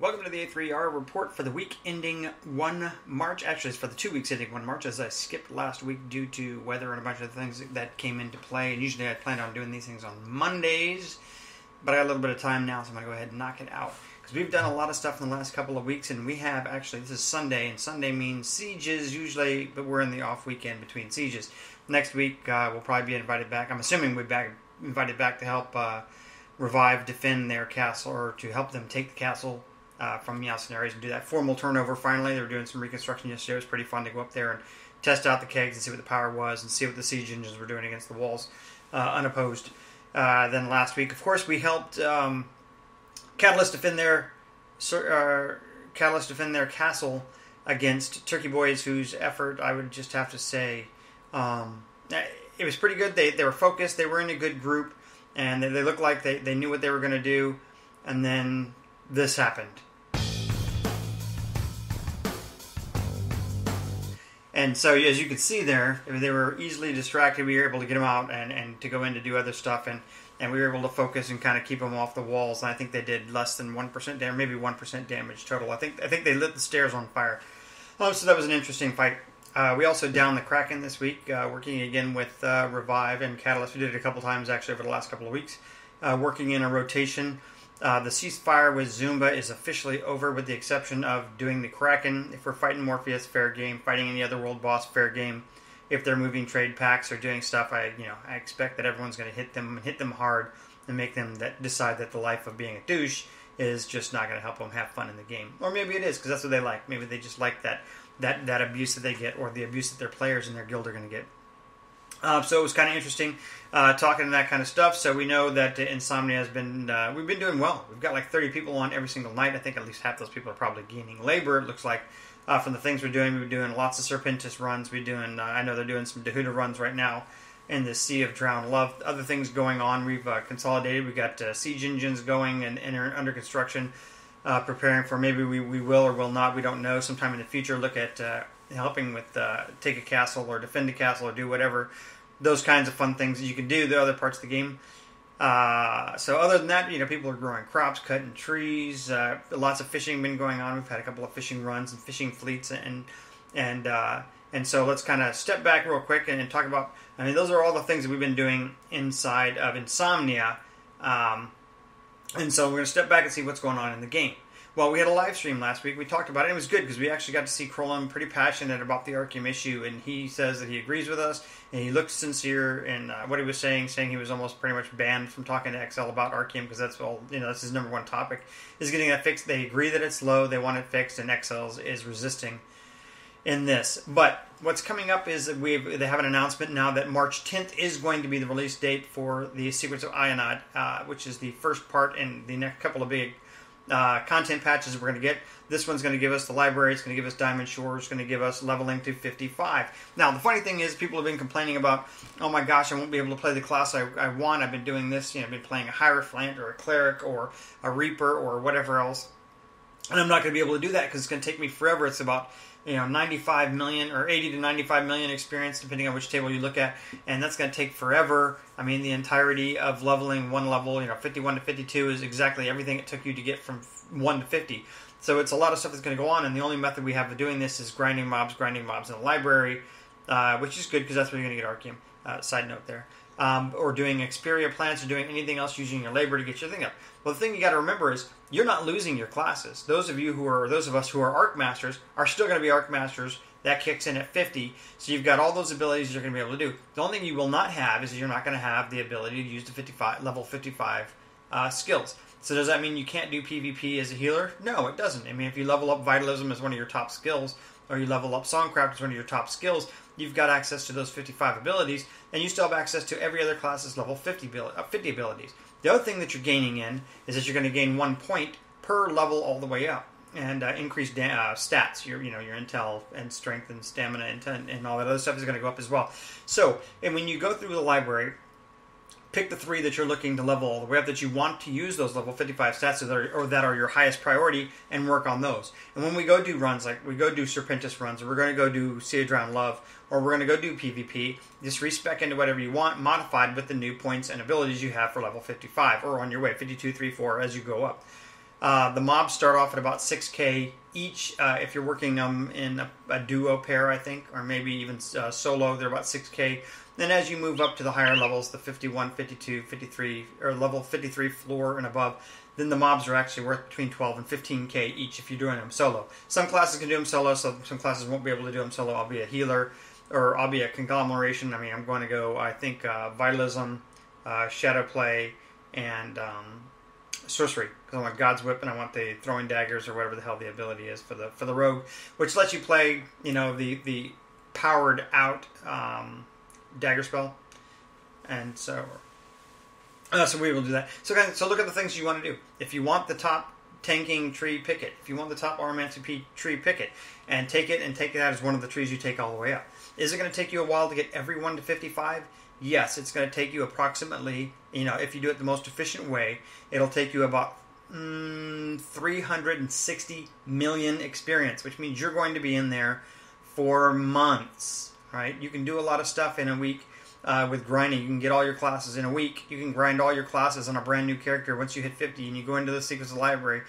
Welcome to the A3R report for the week ending 1 March. Actually, it's for the 2 weeks ending 1 March, as I skipped last week due to weather and a bunch of things that came into play. And usually I planned on doing these things on Mondays, but I got a little bit of time now, so I'm going to go ahead and knock it out. Because we've done a lot of stuff in the last couple of weeks, and we have actually, this is Sunday, and Sunday means sieges usually, but we're in the off weekend between sieges. Next week, we'll probably be invited back. I'm assuming we'll be invited back to help Revive defend their castle, or to help them take the castle from Mercenaries and do that formal turnover finally. They were doing some reconstruction yesterday. It was pretty fun to go up there and test out the kegs and see what the power was and see what the siege engines were doing against the walls unopposed. Then last week, of course, we helped Catalyst defend their castle against Turkey Boys, whose effort, I would just have to say, it was pretty good. They were focused. They were in a good group, and they looked like they knew what they were going to do. And then this happened. And so, as you can see there, they were easily distracted. We were able to get them out and to go in to do other stuff, and we were able to focus and kind of keep them off the walls. And I think they did less than 1% damage, maybe 1% damage total. I think they lit the stairs on fire. So that was an interesting fight. We also downed the Kraken this week, working again with Revive and Catalyst. We did it a couple times actually over the last couple of weeks, working in a rotation. The ceasefire with Zumba is officially over, with the exception of doing the Kraken. If we're fighting Morpheus, fair game. Fighting any other world boss, fair game. If they're moving trade packs or doing stuff, I expect that everyone's going to hit them hard, and make them decide that the life of being a douche is just not going to help them have fun in the game. Or maybe it is, because that's what they like. Maybe they just like that abuse that they get, or the abuse that their players in their guild are going to get. So it was kind of interesting talking to that kind of stuff. So we know that Insomnia has been, we've been doing well. We've got like 30 people on every single night. I think at least half those people are probably gaining labor, it looks like, from the things we're doing. We've been doing lots of Serpentis runs. We're doing, I know they're doing some Dahuda runs right now in the Sea of Drowned Love. Other things going on. We've consolidated. We've got siege engines going and are under construction, preparing for maybe we will or will not. We don't know. Sometime in the future, look at helping with take a castle or defend a castle or do whatever. Those kinds of fun things that you can do. The other parts of the game. So other than that, people are growing crops, cutting trees. Lots of fishing been going on. We've had a couple of fishing runs and fishing fleets, and so let's kind of step back real quick and talk about. I mean, those are all the things that we've been doing inside of Insomnia, and so we're going to step back and see what's going on in the game. Well, we had a live stream last week. We talked about it. It was good because we actually got to see Krolum pretty passionate about the Archeum issue, and he says that he agrees with us, and he looked sincere in what he was saying he was almost pretty much banned from talking to XL about Archeum, because that's all, that's his number one topic, is getting that fixed. They agree that it's low, they want it fixed, and XL is resisting in this. But what's coming up is that they have an announcement now that March 10th is going to be the release date for the Secrets of Ionod, which is the first part in the next couple of big content patches we're going to get. This one's going to give us the library, it's going to give us Diamond Shore, it's going to give us leveling to 55. Now, the funny thing is, people have been complaining about, oh my gosh, I won't be able to play the class I want. I've been doing this, I've been playing a Hierophant or a Cleric or a Reaper or whatever else, and I'm not going to be able to do that because it's going to take me forever. It's about 95 million or 80 to 95 million experience, depending on which table you look at, and that's going to take forever. I mean, the entirety of leveling one level, 51 to 52 is exactly everything it took you to get from 1 to 50. So it's a lot of stuff that's going to go on, and the only method we have of doing this is grinding mobs in the library, which is good because that's where you're going to get Archeum. Side note there. Or doing Xperia plants, or doing anything else using your labor to get your thing up. Well, the thing you got to remember is you're not losing your classes. Those of us who are Arc Masters are still going to be Arc Masters. That kicks in at 50, so you've got all those abilities you're going to be able to do. The only thing you will not have is you're not going to have the ability to use the level 55 skills. So does that mean you can't do PvP as a healer? No, it doesn't. I mean, if you level up Vitalism as one of your top skills, or you level up Songcraft as one of your top skills, you've got access to those 55 abilities, and you still have access to every other class's level 50 abilities. The other thing that you're gaining in is that you're going to gain 1 point per level all the way up, and increased stats. Your intel and strength and stamina and all that other stuff is going to go up as well. So, and when you go through the library, pick the 3 that you're looking to level all the way up, that you want to use those level 55 stats or that are your highest priority, and work on those. And when we go do runs, like we go do Serpentis runs, or we're going to go do Sea of Drowned Love, or we're going to go do PvP, just respec into whatever you want, modified with the new points and abilities you have for level 55, or on your way, 52, 3, 4, as you go up. The mobs start off at about 6K each. If you're working in a duo pair, I think, or maybe even solo, they're about 6K. Then as you move up to the higher levels, the 51, 52, 53, or level 53 floor and above, then the mobs are actually worth between 12 and 15K each if you're doing them solo. Some classes can do them solo, so some classes won't be able to do them solo. I'll be a healer, or I'll be a conglomeration. I mean, I'm going to go, I think, Vitalism, Shadow Play, and Sorcery, because I want God's Whip and I want the throwing daggers or whatever the hell the ability is for the rogue, which lets you play, you know, the powered out dagger spell, and so we will do that. So look at the things you want to do. If you want the top tanking tree, pick it. If you want the top Aromancy tree, pick it, and take that as one of the trees you take all the way up. Is it going to take you a while to get everyone to 55? Yes, it's going to take you approximately, you know, if you do it the most efficient way, it'll take you about 360 million experience, which means you're going to be in there for months, right? You can do a lot of stuff in a week with grinding. You can get all your classes in a week. You can grind all your classes on a brand new character once you hit 50 and you go into the Secrets of the Library.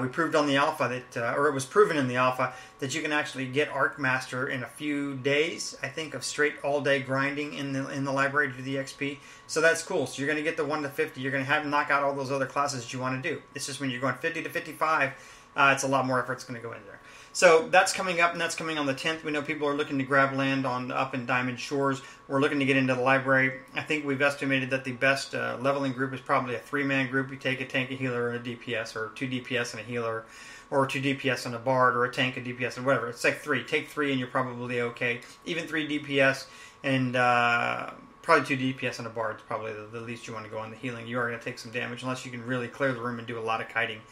We proved on the alpha that, or it was proven in the alpha, that you can actually get Archmaster in a few days, I think, of straight all-day grinding in the library to do the XP. So that's cool. So you're going to get the 1 to 50. You're going to have to knock out all those other classes that you want to do. It's just when you're going 50 to 55, it's a lot more effort that's going to go in there. So that's coming up, and that's coming on the 10th. We know people are looking to grab land up in Diamond Shores. We're looking to get into the library. I think we've estimated that the best leveling group is probably a 3-man group. You take a tank, a healer, and a DPS, or 2 DPS and a healer, or 2 DPS and a bard, or a tank, a DPS, and whatever. It's like 3. Take 3 and you're probably okay. Even 3 DPS and probably 2 DPS and a bard is probably the least you want to go on the healing. You are going to take some damage unless you can really clear the room and do a lot of kiting.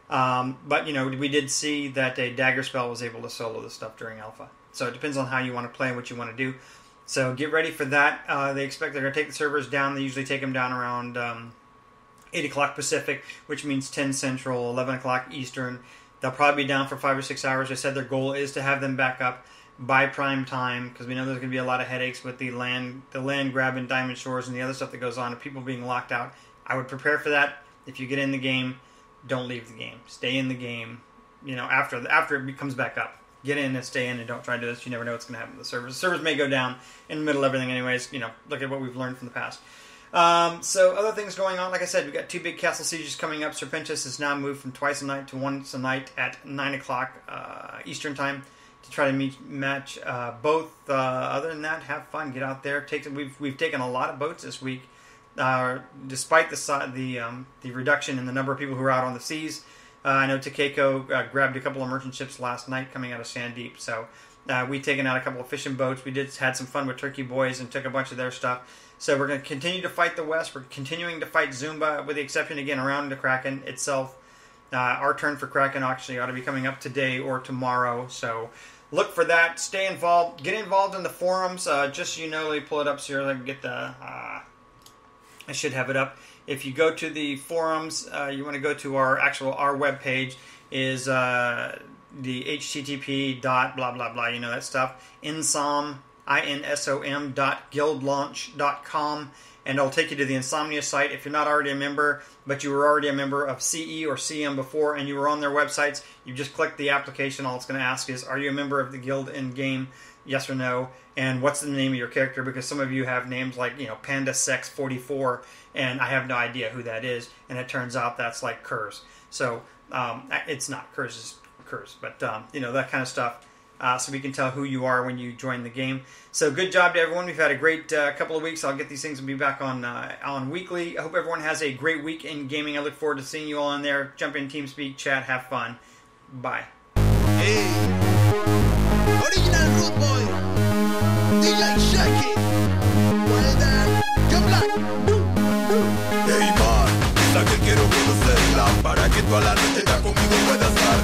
But, you know, we did see that a dagger spell was able to solo this stuff during alpha. So it depends on how you want to play and what you want to do. So get ready for that. They expect they're going to take the servers down. They usually take them down around 8 o'clock Pacific, which means 10 Central, 11 o'clock Eastern. They'll probably be down for 5 or 6 hours. They said their goal is to have them back up by prime time, because we know there's going to be a lot of headaches with the land grab in Diamond Shores and the other stuff that goes on, and people being locked out. I would prepare for that. If you get in the game, don't leave the game. Stay in the game. You know, after it comes back up, get in and stay in, and don't try to do this. You never know what's going to happen to the servers. The servers may go down in the middle of everything, anyways. You know, look at what we've learned from the past. So other things going on. Like I said, we've got 2 big castle sieges coming up. Serpentis has now moved from twice a night to once a night at 9 o'clock Eastern time to try to match both. Other than that, have fun. Get out there. We've taken a lot of boats this week. Despite the reduction in the number of people who are out on the seas. I know Takeko grabbed a couple of merchant ships last night coming out of Sandeep, so we've taken out a couple of fishing boats. We had some fun with Turkey Boys and took a bunch of their stuff. So we're going to continue to fight the West. We're continuing to fight Zumba, with the exception, again, around the Kraken itself. Our turn for Kraken actually ought to be coming up today or tomorrow, so look for that. Stay involved. Get involved in the forums. Just so you know, let me pull it up so I can get the... I should have it up. If you go to the forums, you want to go to our webpage is the http dot blah blah blah, you know that stuff. insom.guildlaunch.com, and it'll take you to the Insomnia site. If you're not already a member, but you were already a member of CE or CM before, and you were on their websites, you just click the application. All it's going to ask is, are you a member of the guild in game? Yes or no, and what's the name of your character? Because some of you have names like, you know, Panda Sex 44, and I have no idea who that is, and it turns out that's like Kurz. So it's not Kurz, it's Kurz, but you know, that kind of stuff. So we can tell who you are when you join the game. So good job to everyone. We've had a great couple of weeks. I'll get these things and be back on weekly. I hope everyone has a great week in gaming. I look forward to seeing you all in there. Jump in, TeamSpeak, chat, have fun. Bye. Hey. Original Root Boy, DJ Shaky, well done, John Black. Hey man, piensa que quiero conocerla, para que toda la noche ya conmigo puedas estar.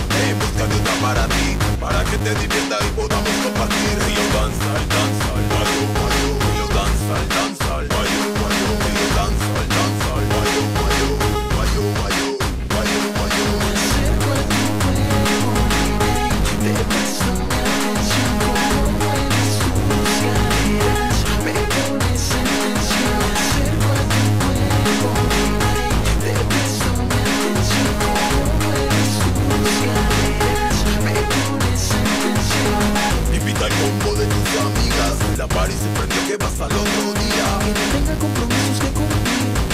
Hey, busca ayuda para ti, para que te diviertas y podamos compartir. Río danza, danza, guayo, guayo, río danza, danza, guayo, guayo, río danza, danza, guayo, guayo, guayo, guayo, guayo, guayo. que más para el otro día. Que no tenga compromisos que cumplir.